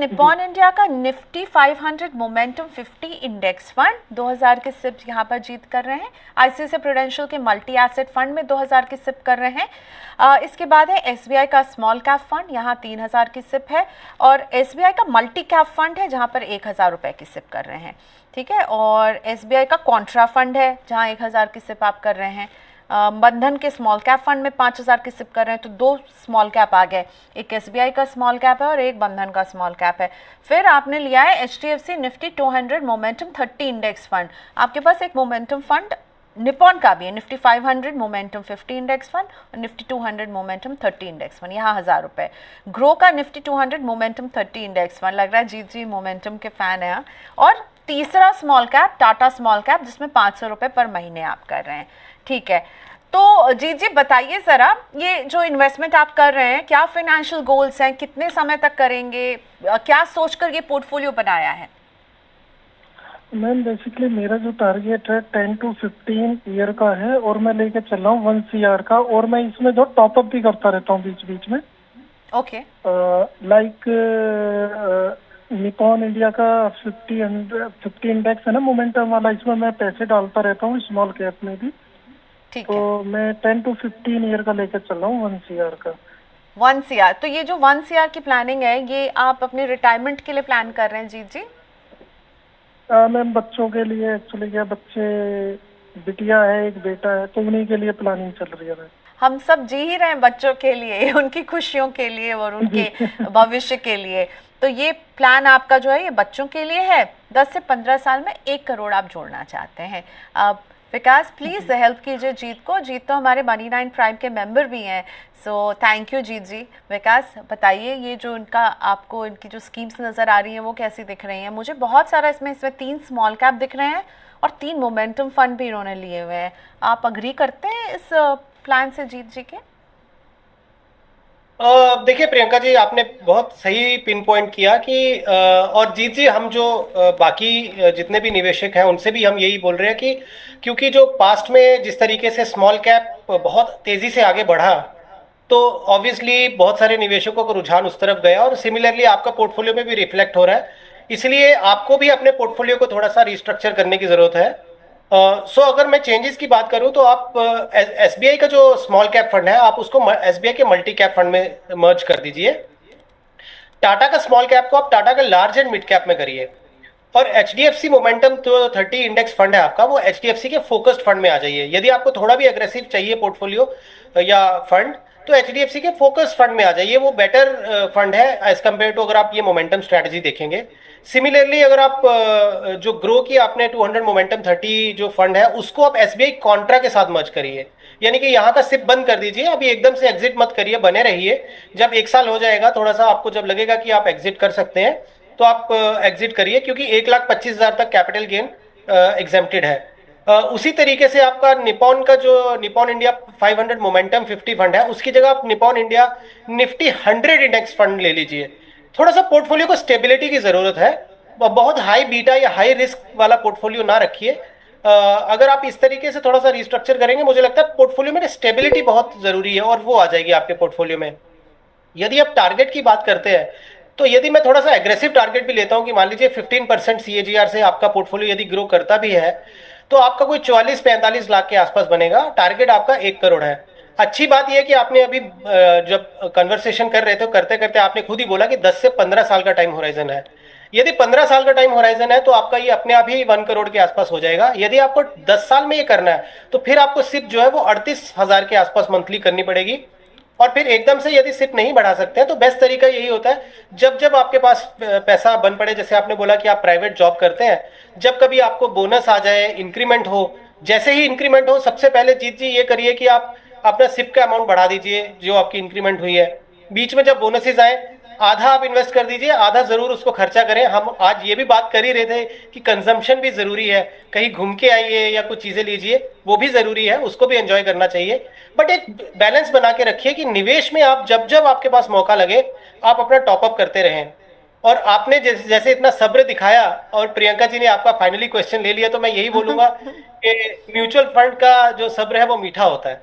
जी। Nippon India का Nifty 500 momentum 50 index fund 2000 के SIP यहाँ पर जीत कर रहे हैं। आईसीआईसीआई प्रूडेंशियल के मल्टी एसेट फंड में 2000 की सिप कर रहे हैं। इसके बाद है एसबीआई का स्मॉल कैप फंड, यहाँ 3000 की सिप है। और एसबीआई का मल्टी कैप फंड है जहाँ पर 1000 रुपये की सिप कर रहे हैं। ठीक है। और एसबीआई का कॉन्ट्रा फंड है जहाँ 1000 की सिप आप कर रहे हैं। बंधन के स्मॉल कैप फंड में 5000 की सिप कर रहे हैं, तो 2 स्मॉल कैप आ गए, एक एसबीआई का स्मॉल कैप है और एक बंधन का स्मॉल कैप है। फिर आपने लिया है HDFC Nifty 200 momentum 30 index fund. आपके पास एक मोमेंटम फंड निप्पॉन का भी है, निफ्टी 500 मोमेंटम 50 इंडेक्स फंड और निफ्टी 200 मोमेंटम 30 इंडेक्स फंड, यहाँ 1000 रुपये। ग्रो का निफ्टी 200 मोमेंटम 30 इंडेक्स फंड, लग रहा है जीत जी मोमेंटम के फैन है। और तीसरा small cap Tata small cap, जिसमें 500 रुपये पर महीने आप कर रहे हैं। ठीक है। तो जीत जी बताइए ज़रा, ये जो इन्वेस्टमेंट आप कर रहे हैं, क्या फाइनेंशियल गोल्स हैं, कितने समय तक करेंगे, क्या सोचकर ये पोर्टफोलियो बनाया है? मैम बेसिकली मेरा जो टारगेट है 10 to 15 ईयर का है और मैं लेके चल रहा हूँ 1 CR का, और मैं इसमें जो टॉपअप भी करता रहता हूँ बीच बीच में। ओके। लाइक निपॉन इंडिया का 50 इंडेक्स है ना मोमेंटम वाला, इसमें मैं पैसे डालता रहता हूँ स्मॉल कैप में भी। ठीक तो है। मैं 10 to 15 ईयर का लेकर चल रहा हूँ 1 CR का। 1 CR, तो ये जो 1 CR की प्लानिंग है, ये आप अपने रिटायरमेंट के लिए प्लान कर रहे हैं जीत जी? मैम बच्चों के लिए एक्चुअली, क्या बच्चे, बिटिया है एक बेटा है, तो उन्हीं के लिए प्लानिंग चल रही है मैम। हम सब जी ही रहे हैं बच्चों के लिए, उनकी खुशियों के लिए और उनके भविष्य के लिए। तो ये प्लान आपका जो है ये बच्चों के लिए है। 10 से 15 साल में 1 करोड़ आप जोड़ना चाहते हैं। अब विकास प्लीज़ हेल्प कीजिए जीत को। जीत तो हमारे मनी 9 प्राइम के मेंबर भी हैं, सो थैंक यू जीत जी। विकास बताइए, ये जो इनका आपको इनकी जो स्कीम्स नज़र आ रही हैं वो कैसी दिख रही हैं? मुझे बहुत सारा इसमें 3 स्मॉल कैप दिख रहे हैं और 3 मोमेंटम फंड भी इन्होंने लिए हुए हैं। आप अग्री करते हैं इस प्लान से जीत जी के? देखिए प्रियंका जी, आपने बहुत सही पिन पॉइंट किया कि और जीत जी, हम जो बाकी जितने भी निवेशक हैं उनसे भी हम यही बोल रहे हैं कि क्योंकि जो पास्ट में जिस तरीके से स्मॉल कैप बहुत तेजी से आगे बढ़ा, तो ऑब्वियसली बहुत सारे निवेशकों का रुझान उस तरफ गया और सिमिलरली आपका पोर्टफोलियो में भी रिफ्लेक्ट हो रहा है। इसलिए आपको भी अपने पोर्टफोलियो को थोड़ा सा रिस्ट्रक्चर करने की जरूरत है। सो अगर मैं चेंजेस की बात करूं तो आप एसबीआई का जो स्मॉल कैप फंड है आप उसको एसबीआई के मल्टी कैप फंड में मर्ज कर दीजिए। टाटा का स्मॉल कैप को आप टाटा का लार्ज एंड मिड कैप में करिए। और एचडीएफसी मोमेंटम जो 30 इंडेक्स फंड है आपका, वो एचडीएफसी के फोकस्ड फंड में आ जाइए। यदि आपको थोड़ा भी अग्रेसिव चाहिए पोर्टफोलियो या फंड, तो एचडीएफसी के फोकस फंड में आ जाइए। वो बेटर फंड है एज कम्पेयर टू अगर आप ये मोमेंटम स्ट्रैटेजी देखेंगे। सिमिलरली अगर आप जो ग्रो की आपने 200 मोमेंटम 30 जो फंड है उसको आप एसबीआई कॉन्ट्रा के साथ मर्ज करिए। यानी कि यहाँ का सिप बंद कर दीजिए, अभी एकदम से एग्जिट मत करिए, बने रहिए। जब 1 साल हो जाएगा, थोड़ा सा आपको जब लगेगा कि आप एग्जिट कर सकते हैं, तो आप एग्जिट करिए, क्योंकि 1,25,000 तक कैपिटल गेन एग्जेम्प्टेड है। उसी तरीके से आपका निपॉन का जो निपॉन इंडिया 500 मोमेंटम 50 फंड है, उसकी जगह आप Nippon India Nifty 100 index fund ले लीजिए। थोड़ा सा पोर्टफोलियो को स्टेबिलिटी की जरूरत है, बहुत हाई बीटा या हाई रिस्क वाला पोर्टफोलियो ना रखिए। अगर आप इस तरीके से थोड़ा सा रिस्ट्रक्चर करेंगे, मुझे लगता है पोर्टफोलियो में स्टेबिलिटी बहुत जरूरी है और वो आ जाएगी आपके पोर्टफोलियो में। यदि आप टारगेट की बात करते हैं, तो यदि मैं थोड़ा सा एग्रेसिव टारगेट भी लेता हूं कि मान लीजिए 15% सीएजीआर से आपका पोर्टफोलियो यदि ग्रो करता भी है, तो आपका कोई 44-45 लाख के आसपास बनेगा। टारगेट आपका 1 करोड़ है। अच्छी बात यह है कि आपने अभी जब कन्वर्सेशन कर रहे थे, करते करते आपने खुद ही बोला कि 10 से 15 साल का टाइम होराइजन है। यदि 15 साल का टाइम होराइजन है, तो आपका ये अपने आप ही 1 करोड़ के आसपास हो जाएगा। यदि आपको 10 साल में ये करना है, तो फिर आपको सिर्फ जो है वो 38,000 के आसपास मंथली करनी पड़ेगी। और फिर एकदम से यदि सिप नहीं बढ़ा सकते हैं, तो बेस्ट तरीका यही होता है, जब जब आपके पास पैसा बन पड़े, जैसे आपने बोला कि आप प्राइवेट जॉब करते हैं, जब कभी आपको बोनस आ जाए, इंक्रीमेंट हो, जैसे ही इंक्रीमेंट हो, सबसे पहले जीत जी ये करिए कि आप अपना सिप का अमाउंट बढ़ा दीजिए जो आपकी इंक्रीमेंट हुई है। बीच में जब बोनसेस आए, आधा आप इन्वेस्ट कर दीजिए, आधा जरूर उसको खर्चा करें। हम आज ये भी बात कर ही रहे थे कि कंजम्पशन भी जरूरी है, कहीं घूम के आइए या कुछ चीजें लीजिए, वो भी जरूरी है, उसको भी एंजॉय करना चाहिए। बट एक बैलेंस बना के रखिए कि निवेश में आप जब जब आपके पास मौका लगे, आप अपना टॉपअप करते रहें। और आपने जैसे इतना सब्र दिखाया और प्रियंका जी ने आपका फाइनली क्वेश्चन ले लिया, तो मैं यही बोलूंगा कि म्यूचुअल फंड का जो सब्र है वो मीठा होता है।